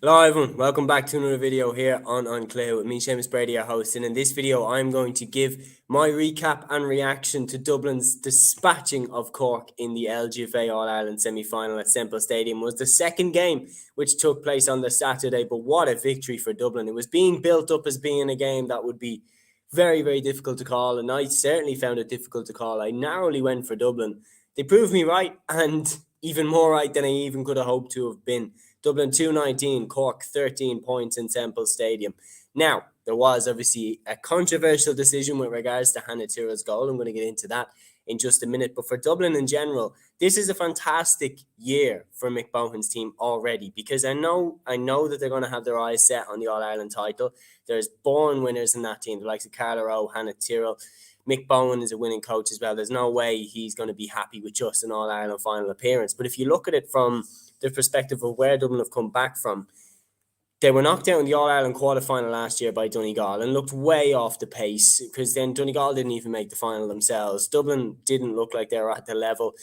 Hello everyone, welcome back to another video here on Cluiche with me, Seamus, Brady, your host. And in this video, I'm going to give my recap and reaction to Dublin's dispatching of Cork in the LGFA All-Ireland semi-final at Semple Stadium. It was the second game which took place on the Saturday, but what a victory for Dublin. It was being built up as being a game that would be very, very difficult to call, and I certainly found it difficult to call. I narrowly went for Dublin. They proved me right, and even more right than I even could have hoped to have been. Dublin 219, Cork 13 points in Semple Stadium. Now, there was obviously a controversial decision with regards to Hannah Tyrrell's goal. I'm going to get into that in just a minute. But for Dublin in general, this is a fantastic year for Mick Bohan's team already, because I know that they're going to have their eyes set on the All-Ireland title. There's born winners in that team, the likes of Carla Rowe, Hannah Tyrrell. Mick Bohan is a winning coach as well. There's no way he's going to be happy with just an All-Ireland final appearance. But if you look at it from the perspective of where Dublin have come back from, they were knocked out in the All-Ireland quarter-final last year by Donegal and looked way off the pace, because then Donegal didn't even make the final themselves. Dublin didn't look like they were at the level.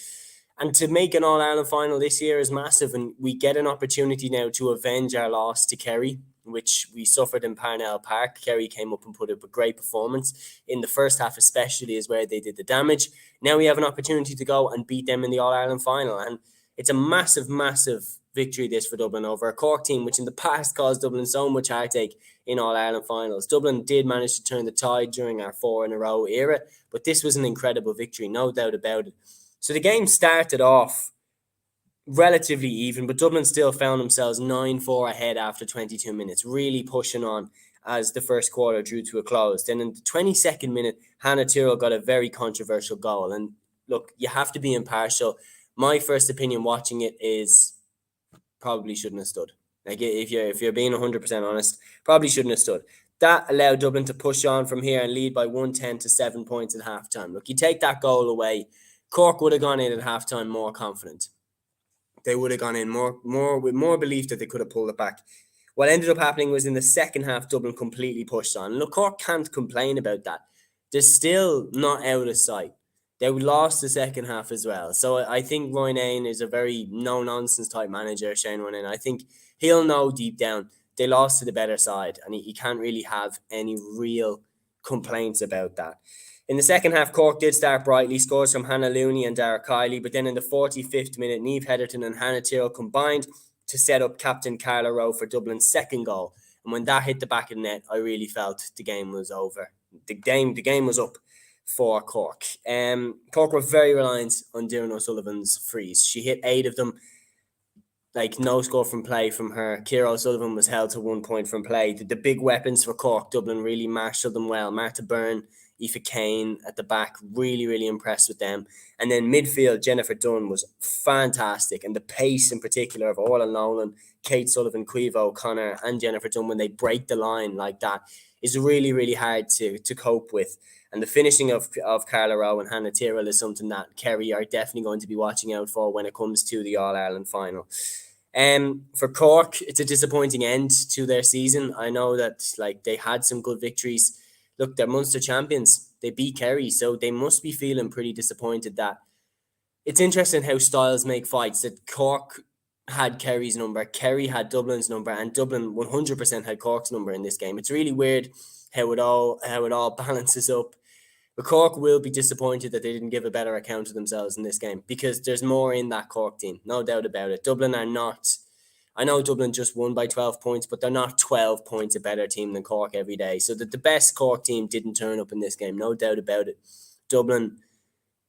And to make an All-Ireland final this year is massive, and we get an opportunity now to avenge our loss to Kerry, which we suffered in Parnell Park. Kerry came up and put up a great performance. In the first half especially is where they did the damage. Now we have an opportunity to go and beat them in the All-Ireland final, and it's a massive, massive victory this for Dublin over a Cork team which in the past caused Dublin so much heartache in All-Ireland finals. Dublin did manage to turn the tide during our 4-in-a-row era, but this was an incredible victory, no doubt about it. So the game started off relatively even, but Dublin still found themselves 9-4 ahead after 22 minutes, really pushing on as the first quarter drew to a close. Then in the 22nd minute, Hannah Tyrrell got a very controversial goal. And look, you have to be impartial. My first opinion watching it is probably shouldn't have stood. Like, if you're being 100% honest, probably shouldn't have stood. That allowed Dublin to push on from here and lead by 110 to 7 points at halftime. Look, you take that goal away, Cork would have gone in at halftime more confident. They would have gone in with more belief that they could have pulled it back. What ended up happening was in the second half, Dublin completely pushed on. Look, Cork can't complain about that. They're still not out of sight. They lost the second half as well. So I think Roy Nain is a very no-nonsense type manager, Shane Roy Nain. I think he'll know deep down they lost to the better side, and he can't really have any real complaints about that. In the second half, Cork did start brightly, scores from Hannah Looney and Dara Kiley, but then in the 45th minute, Niamh Heatherton and Hannah Tyrrell combined to set up captain Carla Rowe for Dublin's second goal. And when that hit the back of the net, I really felt the game was over. The game was up for Cork. Cork were very reliant on Doireann O'Sullivan's frees. She hit 8 of them, like no score from play from her. Ciara O'Sullivan was held to 1 point from play. The big weapons for Cork, Dublin really marshalled them well. Martha Byrne, Aoife Kane at the back, really, really impressed with them. And then midfield, Jennifer Dunn was fantastic. And the pace in particular of Orla Nolan, Kate Sullivan, Caoimhe O'Connor and Jennifer Dunn, when they break the line like that, is really, really hard to cope with. And the finishing of Carla Rowe and Hannah Tyrrell is something that Kerry are definitely going to be watching out for when it comes to the All-Ireland final. For Cork, it's a disappointing end to their season. I know that they had some good victories. Look, they're Munster champions. They beat Kerry, so they must be feeling pretty disappointed. That it's interesting how styles make fights. That Cork had Kerry's number, Kerry had Dublin's number, and Dublin 100% had Cork's number in this game. It's really weird how it all balances up. But Cork will be disappointed that they didn't give a better account of themselves in this game, because there's more in that Cork team, no doubt about it. Dublin are not. I know Dublin just won by 12 points, but they're not 12 points a better team than Cork every day. So that the best Cork team didn't turn up in this game, no doubt about it. Dublin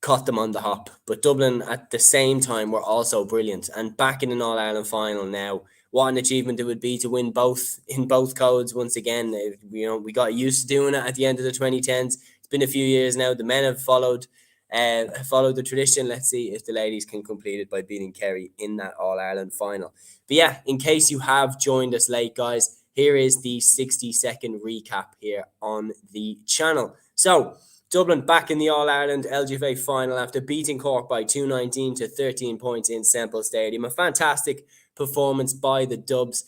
caught them on the hop, but Dublin at the same time were also brilliant. And back in an All-Ireland final now, what an achievement it would be to win both in both codes once again. We got used to doing it at the end of the 2010s. It's been a few years now. The men have followed the tradition. Let's see if the ladies can complete it by beating Kerry in that All-Ireland final. But yeah, in case you have joined us late, guys, here is the 60-second recap here on the channel. So, Dublin back in the All-Ireland LGFA final after beating Cork by 219 to 13 points in Semple Stadium. A fantastic performance by the Dubs.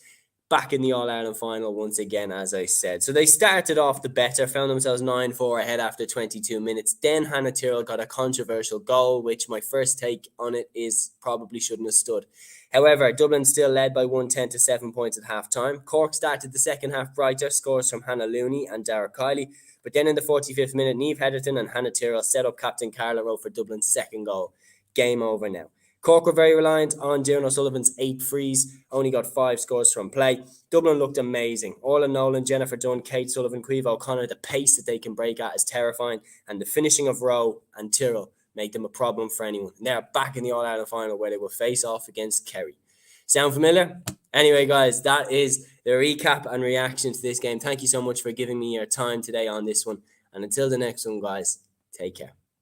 back in the All-Ireland final once again, as I said. So they started off the better, found themselves 9-4 ahead after 22 minutes. Then Hannah Tyrrell got a controversial goal, which my first take on it is probably shouldn't have stood. However, Dublin still led by 110 to 7 points at half-time. Cork started the second half brighter, scores from Hannah Looney and Dara Kiley. But then in the 45th minute, Niamh Heatherton and Hannah Tyrrell set up captain Carla Rowe for Dublin's second goal. Game over now. Cork were very reliant on Doireann O'Sullivan's 8 frees, only got 5 scores from play. Dublin looked amazing. Orla Nolan, Jennifer Dunn, Kate Sullivan, Caoimhe O'Connor, the pace that they can break at is terrifying, and the finishing of Rowe and Tyrrell make them a problem for anyone. And they're back in the All-Ireland final where they will face off against Kerry. Sound familiar? Anyway, guys, that is the recap and reaction to this game. Thank you so much for giving me your time today on this one. And until the next one, guys, take care.